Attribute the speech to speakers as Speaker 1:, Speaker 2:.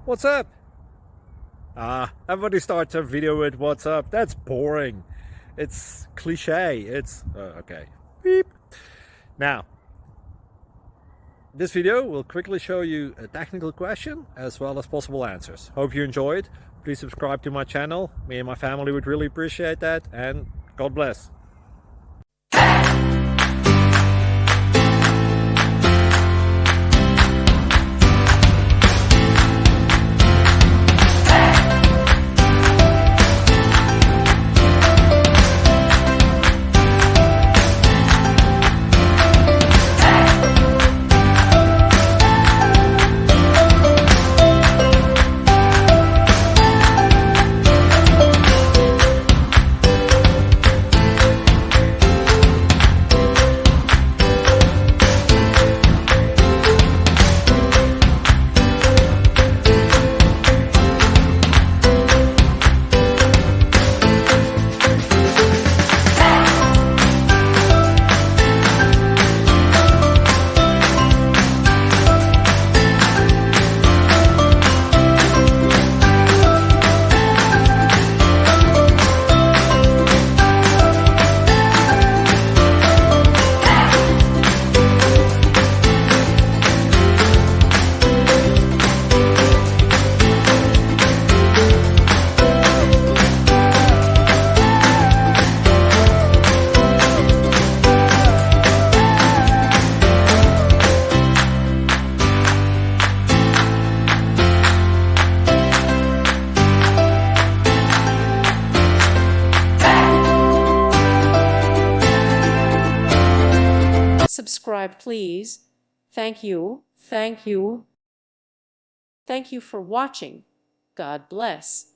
Speaker 1: What's up? Everybody starts a video with what's up. That's boring. It's cliche. It's okay. Beep. Now, this video will quickly show you a technical question as well as possible answers. Hope you enjoyed. Please subscribe to my channel. Me and my family would really appreciate that, and God bless.
Speaker 2: Subscribe, please. Thank you. Thank you. Thank you for watching. God bless.